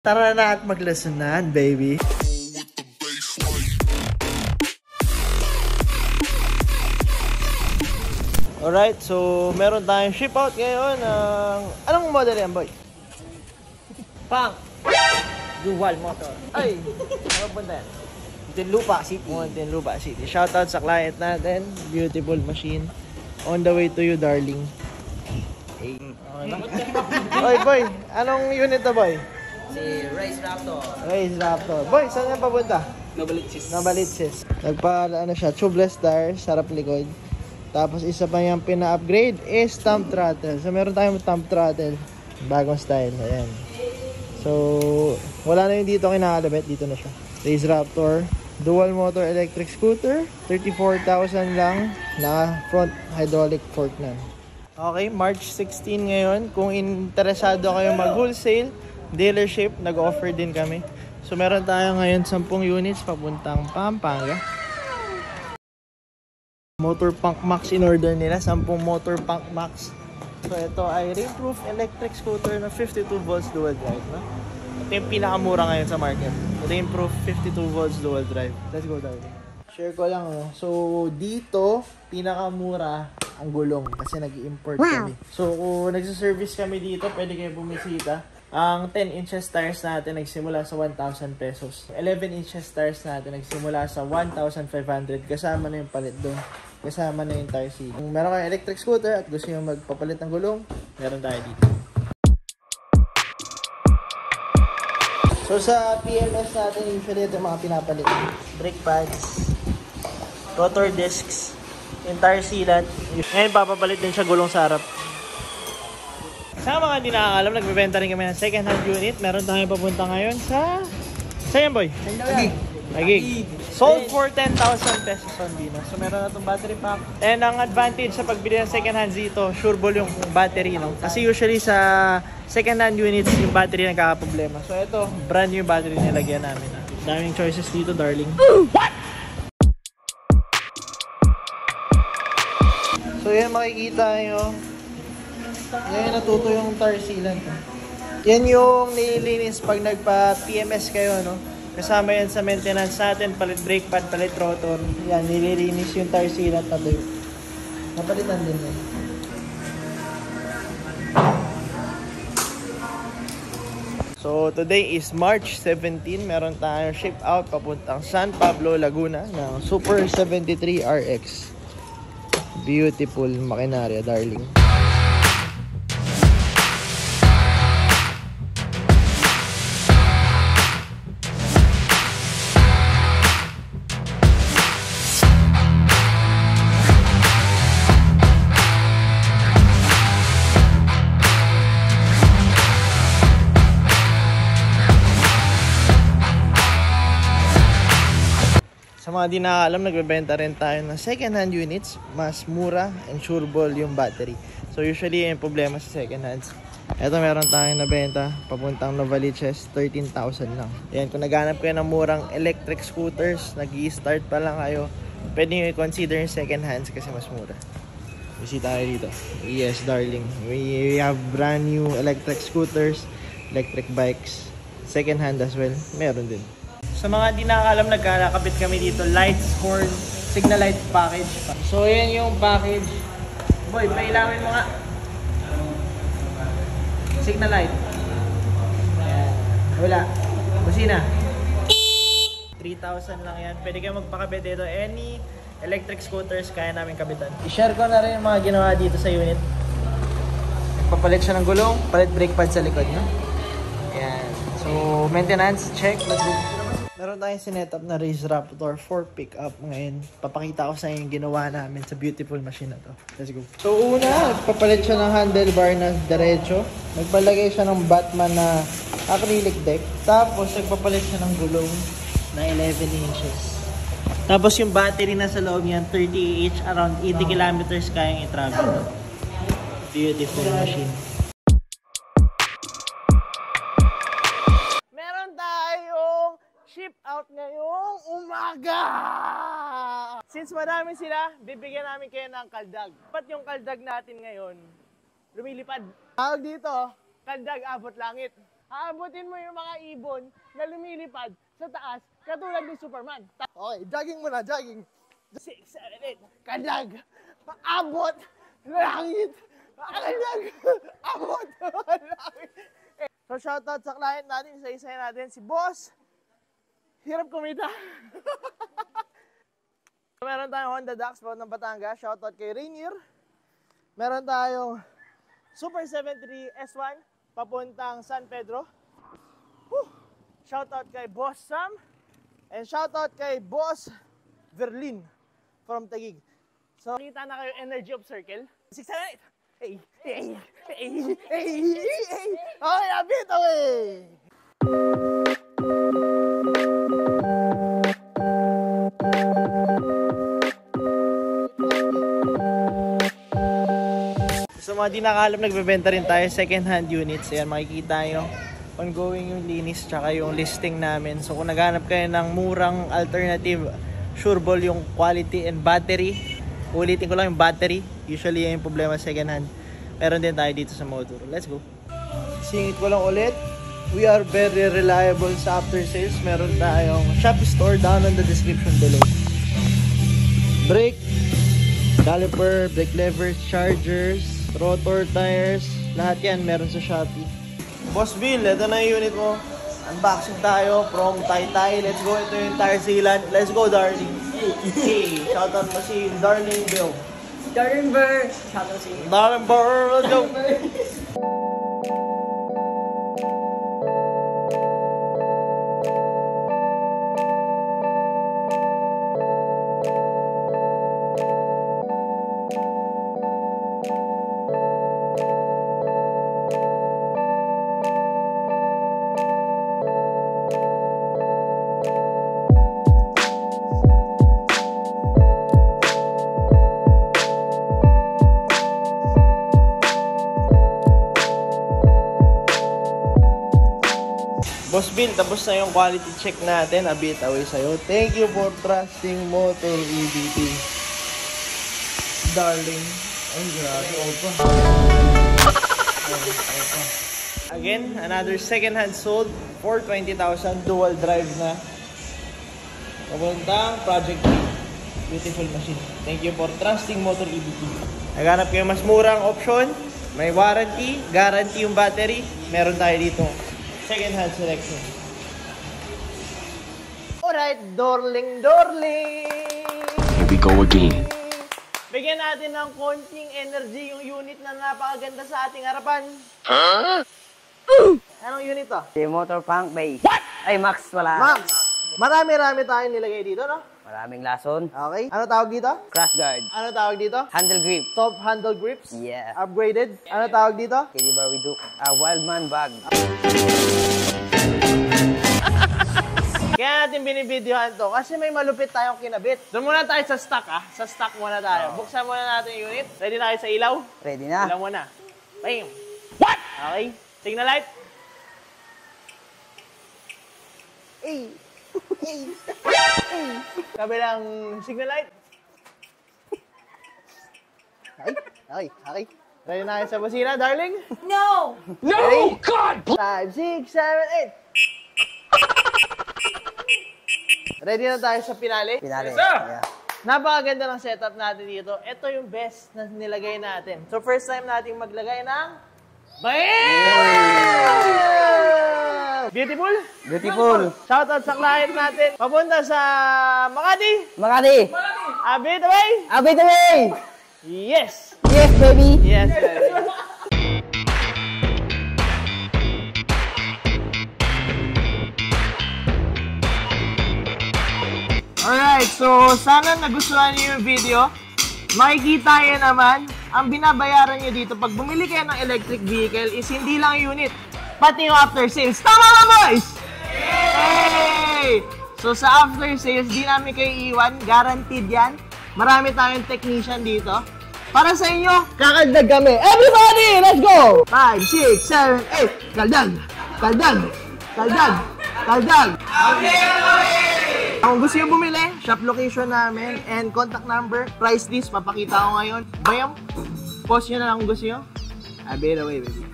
Tara na at maglesonan, baby. Alright, so meron tayong ship out ngayon ng... Anong model yan, boy? Pang! Dual motor. Ay! Ano punta yan? Muntinlupa City. Muntinlupa City. Shoutout sa client natin. Beautiful machine. On the way to you, darling. Hey. Okay. Oy, boy. Anong unit na, boy? Si Race Raptor. Race Raptor. Boy, saan yan papunta? Novaliches. Novaliches. Ano siya, tubeless tires, sarap likod. Tapos isa pa yung pina-upgrade is thumb throttle. So meron tayong thumb throttle. Bagong style. Ayan. So, wala na yung dito kinakalabit. Dito na siya. Race Raptor. Dual motor electric scooter. 34,000 lang. Na front hydraulic fork na. Okay, March 16 ngayon. Kung interesado kayo mag-wholesale, dealership, nag-offer din kami. So meron tayo ngayon 10 units papuntang Pampanga. Motor Punk Max in order nila, 10 Motor Punk Max. So ito ay rainproof electric scooter na 52 volts dual drive, no? Ito yung pinakamura ngayon sa market. Rainproof 52 volts dual drive. Let's go, darling. Share ko lang, no? So dito pinakamura ang gulong kasi nag-i-import kami. So kung nagsa-service kami dito, pwede kayo bumisita. Ang 10 inches tires natin nagsimula sa 1,000 pesos. 11 inches tires natin nagsimula sa 1,500. Kasama na yung palit doon. Kasama na yung tire seat. Kung meron kayong electric scooter at gusto nyo magpapalit ng gulong, meron tayo dito. So sa PMS natin, usually ito yung mga pinapalit. Brake pads, rotor discs, yung tire sealant. Ngayon papapalit din siya gulong sa harap. Sa mga hindi nakakalam, nagbebenta rin kami ng second hand unit. Meron tayong papunta ngayon sa... Saan yan, boy? Agig. Sold for 10,000 pesos on Bina. So meron na itong battery pack. And ang advantage sa pagbili ng second hand dito, sureball yung battery, no? Kasi usually sa second hand units, yung battery nagkakaproblema. So ito, brand new battery nilagyan namin. Daming choices dito, darling. What? So yan, makikita nyo. Ngayon natuto yung tire sealant. Yan yung nililinis pag nagpa-PMS kayo, no? Kasama yan sa maintenance natin, palit brake pad, palit rotor. Yan, nililinis yung tire sealant na tuyo. Napalitan din yan. So today is March 17. Meron tayong ship out papuntang San Pablo, Laguna ng Super 73 RX. Beautiful makinarya, darling. Sa mga di nakakalam, nagbebenta rin tayo ng second hand units. Mas mura and sureball yung battery. So usually yung problema sa second hands. Ito meron tayong nabenta papuntang Novaliches, 13,000 lang. Yan, kung naghanap kayo ng murang electric scooters, nag-i-start pa lang kayo, pwede nyo i-consider yung second hands kasi mas mura. Bisita tayo dito. Yes, darling. We have brand new electric scooters, electric bikes, second hand as well. Meron din. Sa mga di nakakalam, nagkakabit kami dito, lights, horn, signal light package. So yan yung package. Boy, pailawin mo nga. Signal light. Ayan. Wala. Busina. 3,000 lang yan. Pwede kayo magpakabit dito. Any electric scooters, kaya namin kabitan. I-share ko na rin yung mga ginawa dito sa unit. Nagpapalit siya ng gulong, palit brake pad sa likod, no? Ayan. So, maintenance, check. Let's go. Meron tayong sinetup na Race Raptor 4 pickup ngayon. Papakita ko sa inyo yung ginawa namin sa beautiful machine na to. Let's go. So una, nagpapalit siya ng handlebar na diretso. Nagpalagay siya ng Batman na acrylic deck. Tapos nagpapalit siya ng gulong na 11 inches. Tapos yung battery na sa loob niyan, 30 around 80 kilometers kayang i-travel. Beautiful machine. Ship out ngayong umaga! Since marami sila, bibigyan namin kayo ng kaldag. Pat yung kaldag natin ngayon, lumilipad. Tawag dito, kaldag abot langit. aabutin mo yung mga ibon na lumilipad sa taas katulad ni Superman. Okay, jogging muna, jogging. 6, 7, 8, kadag, paabot, langit, kadag, abot, langit. So shoutout sa client natin, isa-isa natin si Boss. Hirap kumita. Meron tayong Honda Dax, bawat ng Batangas. Shoutout kay Rainier. Meron tayong Super 73 S1, papuntang San Pedro. Shoutout kay Boss Sam. And shoutout kay Boss Verlin from Taguig. So, kita na kayo energy of circle. 6, 7, 8. Hey, hey, hey, hey, hey. Okay, abit, okay. Sa mga di nakaalam, nagbebenta rin tayo second hand units. Ayan, makikita nyo ongoing yung linis tsaka yung listing namin. So kung naghanap kayo ng murang alternative, sureball yung quality and battery. Ulitin ko lang yung battery. Usually yan yung problema sa second hand. Meron din tayo dito sa motor. Let's go. Singit ko lang ulit. We are very reliable sa after sales. Meron tayong Shopee store down in the description below. Brake, caliper, brake levers, chargers, rotor tires, lahat yan meron sa Shopee. Boss Bill, ito na yung unit mo. Unboxing tayo from Taytay. Let's go, ito yung tire sealant. Let's go, darling. Hey, shoutout mo si Darling Bill. Darling Bird. Shoutout si Darling Bill, let's go. Boss Bill, tapos na yung quality check natin. A bit away sa'yo. Thank you for trusting Motor EBT. Darling. Ay, grabe. Opa. Again, another second hand sold for 20,000. Dual drive na. Papuntang Project 3. Beautiful machine. Thank you for trusting Motor EBT. Naghanap kayo mas murang option. May warranty, guarantee yung battery. Meron tayo dito. Second hand selection. Alright, Dorling, Dorling! Here we go again. Bigyan natin ng konting energy yung unit na napakaganda sa ating harapan. Huh? Anong unit to? Si Motor Punk Bay. What? Ay, Max, wala. Max! Marami-rami tayong nilagay dito, no? Maraming lason. Okay. Ano tawag dito? Crash guard. Ano tawag dito? Handle grip. Top handle grips? Yeah. Upgraded? Ano tawag dito? Kili bar with Wildman bag. Kaya natin binibidyohan to kasi may malupit tayong kinabit. Doon muna tayo sa stock, ah. Sa stock muna tayo. Buksan muna natin yung unit. Ready na kayo sa ilaw? Ready na. Ilaw muna. Bam! What? Okay. Signal light. Hey! Hey! Hey! Kabilang signal light. Okay. Okay. Ready na kayo sa busina, darling? No! No! God! 5, 6, 7, 8. Ready na tayo sa pinali? Pinali. Yeah. Napakaganda ng setup natin dito. Ito yung best na nilagay natin. So first time natin maglagay ng BAM! Beautiful? Beautiful. Shoutout sa client natin. Papunta sa Makati. Makati. Abit away. Abit away. Yes. Yes, baby. Yes, baby. Alright, so sana nagustuhan niyo yung video. Makikita nyo naman, ang binabayaran nyo dito pag bumili kayo ng electric vehicle is hindi lang unit, pati yung after sales. Tama ba, boys? Hey! So sa after sales, di namin kayo iwan, guaranteed yan. Marami tayong technician dito. Para sa inyo, kakagdag kami. Everybody, let's go! 5, 6, 7, 8. Kaldag! Kaldag! Kaldag! Kaldag! Kung gusto nyo bumili, shop location namin and contact number, price list, papakita ko ngayon. Bayam, post nyo na lang kung gusto nyo. Abel away, baby.